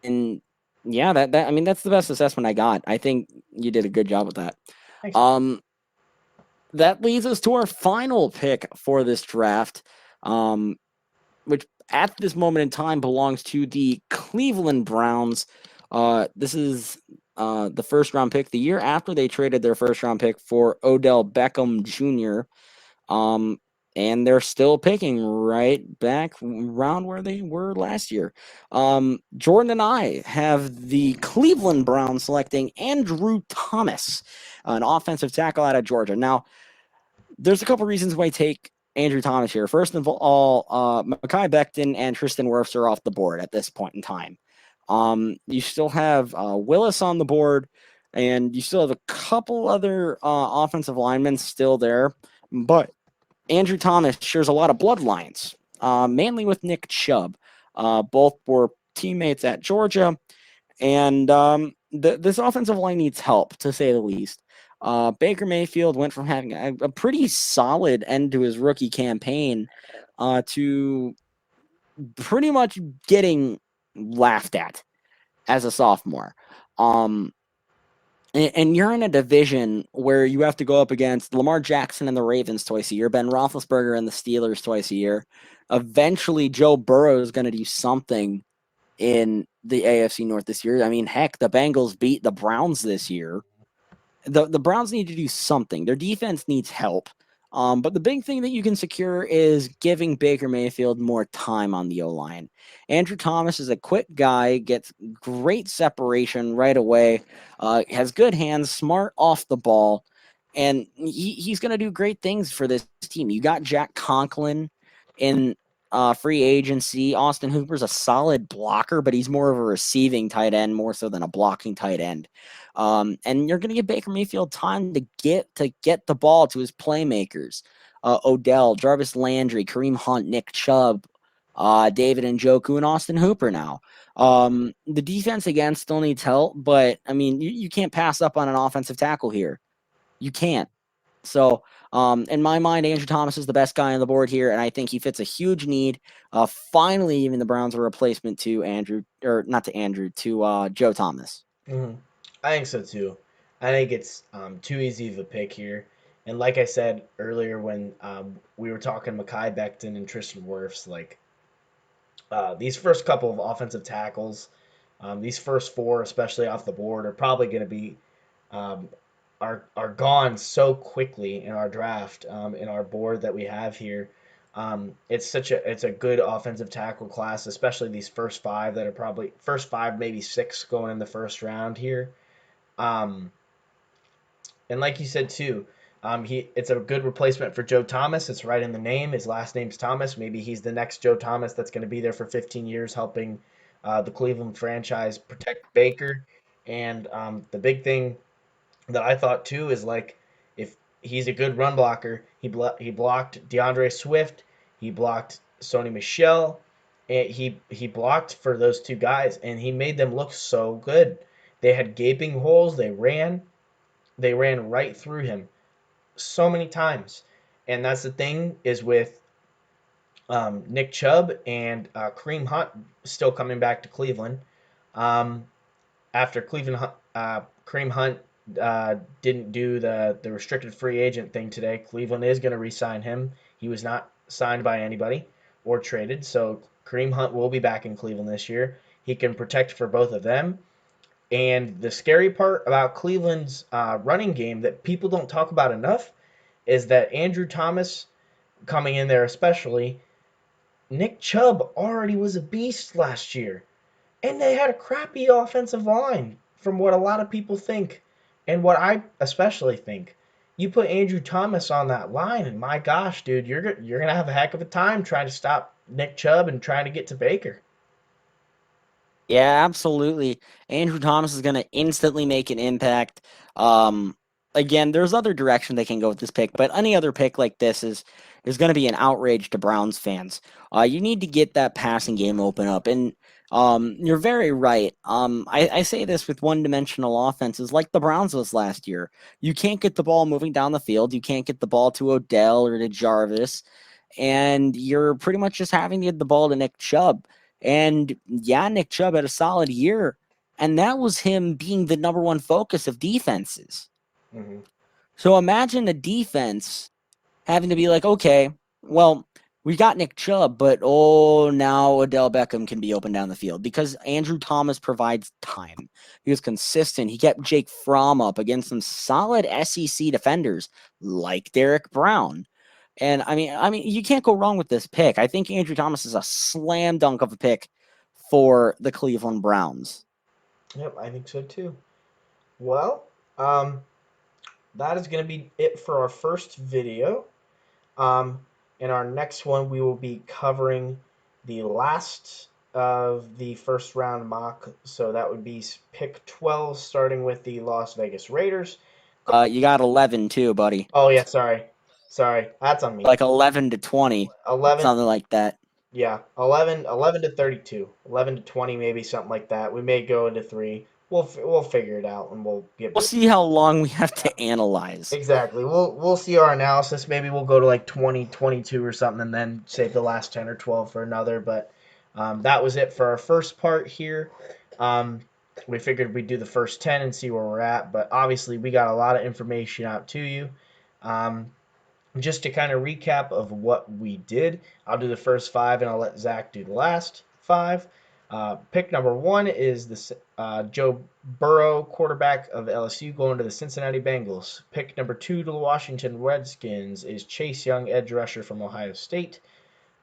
and yeah, that I mean, that's the best assessment I got. I think you did a good job with that. Thanks, man. Um, that leads us to our final pick for this draft. Which at this moment in time belongs to the Cleveland Browns. This is the first round pick the year after they traded their first round pick for Odell Beckham Jr. Um, and they're still picking right back around where they were last year. Jordan and I have the Cleveland Browns selecting Andrew Thomas, an offensive tackle out of Georgia. Now, there's a couple reasons why I take Andrew Thomas here. First of all, Mekhi Becton and Tristan Wirfs are off the board at this point in time. You still have Willis on the board, and you still have a couple other offensive linemen still there. But Andrew Thomas shares a lot of bloodlines, mainly with Nick Chubb. Both were teammates at Georgia, and this offensive line needs help, to say the least. Baker Mayfield went from having a pretty solid end to his rookie campaign to pretty much getting laughed at as a sophomore. Um, and you're in a division where you have to go up against Lamar Jackson and the Ravens twice a year, Ben Roethlisberger and the Steelers twice a year. Eventually, Joe Burrow is going to do something in the AFC North this year. I mean, heck, the Bengals beat the Browns this year. The Browns need to do something. Their defense needs help. But the big thing that you can secure is giving Baker Mayfield more time on the O line. Andrew Thomas is a quick guy, gets great separation right away, has good hands, smart off the ball, and he's going to do great things for this team. You got Jack Conklin in free agency. Austin Hooper's a solid blocker, but he's more of a receiving tight end more so than a blocking tight end. And you're going to give Baker Mayfield time to get the ball to his playmakers. Odell, Jarvis Landry, Kareem Hunt, Nick Chubb, David Njoku, and Austin Hooper now. The defense, again, still needs help, but, I mean, you can't pass up on an offensive tackle here. You can't. So, in my mind, Andrew Thomas is the best guy on the board here, and I think he fits a huge need. Finally, even the Browns a replacement to Andrew, or not to Andrew, to Joe Thomas. Mm-hmm. I think so too. I think it's too easy of a pick here. And like I said earlier when we were talking Mekhi Becton and Tristan Wirfs, like these first couple of offensive tackles, these first four, especially off the board, are probably going to be um, are gone so quickly in our draft, in our board that we have here. It's a good offensive tackle class, especially these first five that are probably first five, maybe six going in the first round here. Um, and like you said too, he it's a good replacement for Joe Thomas. It's right in the name. His last name's Thomas. Maybe he's the next Joe Thomas that's going to be there for 15 years, helping the Cleveland franchise protect Baker. And the big thing that I thought too is like if he's a good run blocker, he blocked DeAndre Swift, he blocked Sony Michelle, and he blocked for those two guys, and he made them look so good. They had gaping holes. They ran right through him so many times, and that's the thing is with Nick Chubb and Kareem Hunt still coming back to Cleveland. Um, After Kareem Hunt didn't do the restricted free agent thing today, Cleveland is going to re-sign him. He was not signed by anybody or traded, so Kareem Hunt will be back in Cleveland this year. He can protect for both of them. And the scary part about Cleveland's running game that people don't talk about enough is that Andrew Thomas coming in there, especially Nick Chubb, already was a beast last year. And they had a crappy offensive line, from what a lot of people think, and what I especially think. You put Andrew Thomas on that line, and my gosh, dude, you're gonna have a heck of a time trying to stop Nick Chubb and trying to get to Baker. Yeah, absolutely. Andrew Thomas is going to instantly make an impact. Um, Again, there's other direction they can go with this pick, but any other pick like this is going to be an outrage to Browns fans. You need to get that passing game open up, and you're very right. I say this with one-dimensional offenses like the Browns was last year. You can't get the ball moving down the field. You can't get the ball to Odell or to Jarvis, and you're pretty much just having to get the ball to Nick Chubb. And yeah, Nick Chubb had a solid year, and that was him being the number one focus of defenses. Hmm. So imagine a defense having to be like, okay, well, we got Nick Chubb, but oh, now Odell Beckham can be open down the field because Andrew Thomas provides time. He was consistent. He kept Jake Fromm up against some solid SEC defenders like Derek Brown. And I mean, you can't go wrong with this pick. I think Andrew Thomas is a slam dunk of a pick for the Cleveland Browns. Yep, I think so too. Well, um, that is going to be it for our first video. Um, in our next one, we will be covering the last of the first round mock. So that would be pick 12, starting with the Las Vegas Raiders. You got 11 too, buddy. Oh, yeah, sorry. Sorry. That's on me. Like 11 to 20, 11, something like that. yeah, 11 to 32. 11 to 20, maybe something like that. We may go into three. We'll figure it out and we'll get We'll back. see how long we have to analyze. Exactly. We'll see our analysis. Maybe we'll go to like 20, 22 or something, and then save the last 10 or 12 for another. But that was it for our first part here. Um, we figured we'd do the first 10 and see where we're at. But obviously, we got a lot of information out to you. Um, just to kind of recap of what we did, I'll do the first five and I'll let Zach do the last five. Pick number one is the Joe Burrow, quarterback of LSU, going to the Cincinnati Bengals. Pick number two to the Washington Redskins is Chase Young, edge rusher from Ohio State.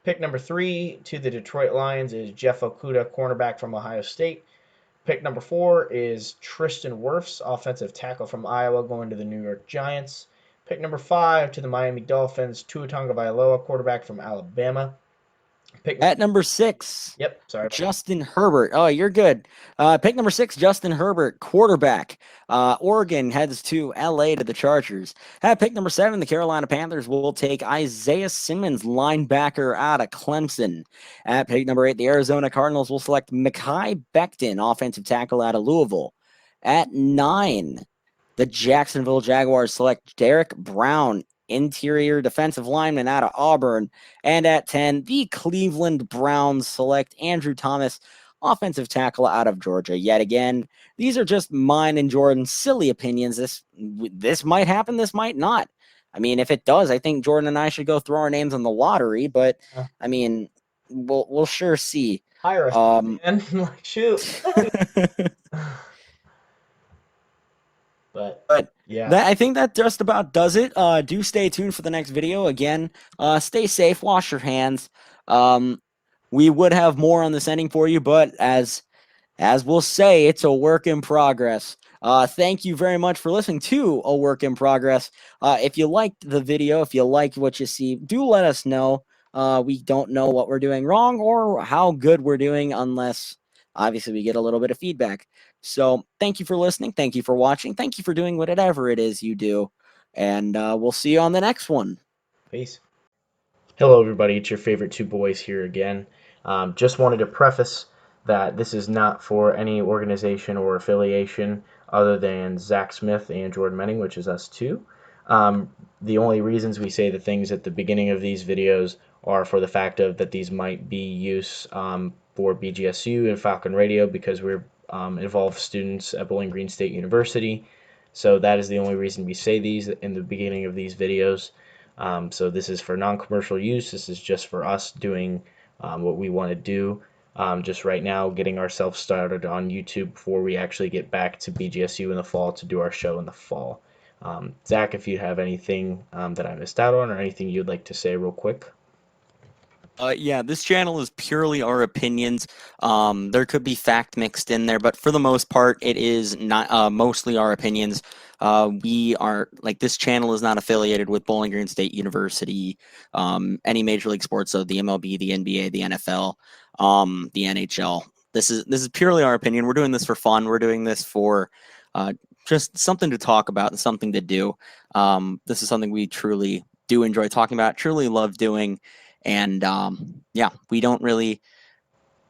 Pick number three to the Detroit Lions is Jeff Okudah, cornerback from Ohio State. Pick number four is Tristan Wirfs, offensive tackle from Iowa, going to the New York Giants. Pick number five to the Miami Dolphins, Tua Tagovailoa, quarterback from Alabama. Pick At number 6, Yep, sorry about that. Justin Herbert. Oh, you're good. Pick number 6, Justin Herbert, quarterback. Oregon heads to LA to the Chargers. At pick number 7, the Carolina Panthers will take Isaiah Simmons, linebacker out of Clemson. At pick number 8, the Arizona Cardinals will select Mekhi Becton, offensive tackle out of Louisville. At 9, the Jacksonville Jaguars select Derek Brown, interior defensive lineman out of Auburn. And at 10, the Cleveland Browns select Andrew Thomas, offensive tackle out of Georgia. Yet again, these are just mine and Jordan's silly opinions. This might happen, this might not. I mean, if it does, I think Jordan and I should go throw our names on the lottery, but I mean, we'll sure see. Hire us, Um man. Like, shoot. But But yeah, that I think that just about does it. Do stay tuned for the next video. Again, stay safe, wash your hands. Um, we would have more on this ending for you, but as we'll say, it's a work in progress. Thank you very much for listening to A Work in Progress. If you liked the video, if you liked what you see, do let us know. We don't know what we're doing wrong or how good we're doing unless obviously we get a little bit of feedback. So thank you for listening. Thank you for watching. Thank you for doing whatever it is you do. And we'll see you on the next one. peace. Hello, everybody. It's your favorite two boys here again. Just wanted to preface that this is not for any organization or affiliation other than Zach Smith and Jordan Menning, which is us two. The only reasons we say the things at the beginning of these videos are for the fact of that these might be use for BGSU and Falcon Radio because we're involved students at Bowling Green State University. So that is the only reason we say these in the beginning of these videos. So this is for non-commercial use. This is just for us doing what we want to do. Just right now, getting ourselves started on YouTube before we actually get back to BGSU in the fall to do our show in the fall. Zach, if you have anything that I missed out on or anything you'd like to say real quick. Yeah, this channel is purely our opinions. There could be fact mixed in there, but for the most part, it is not mostly our opinions. We are like this channel is not affiliated with Bowling Green State University, any major league sports, so the MLB, the NBA, the NFL, the NHL. This is purely our opinion. We're doing this for fun. We're doing this for uh, just something to talk about and something to do. This is something we truly do enjoy talking about, truly love doing. And yeah, we don't really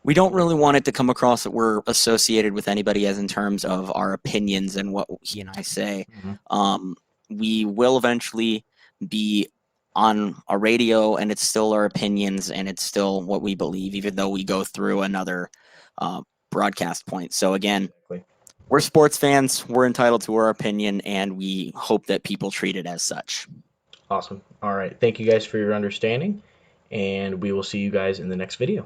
want it to come across that we're associated with anybody as in terms of our opinions and what he and I say. Mhm. Um, we will eventually be on a radio, and it's still our opinions, and it's still what we believe, even though we go through another uh, broadcast point. So again, Exactly. we're sports fans. We're entitled to our opinion, and we hope that people treat it as such. Awesome. All right. Thank you guys for your understanding, and we will see you guys in the next video.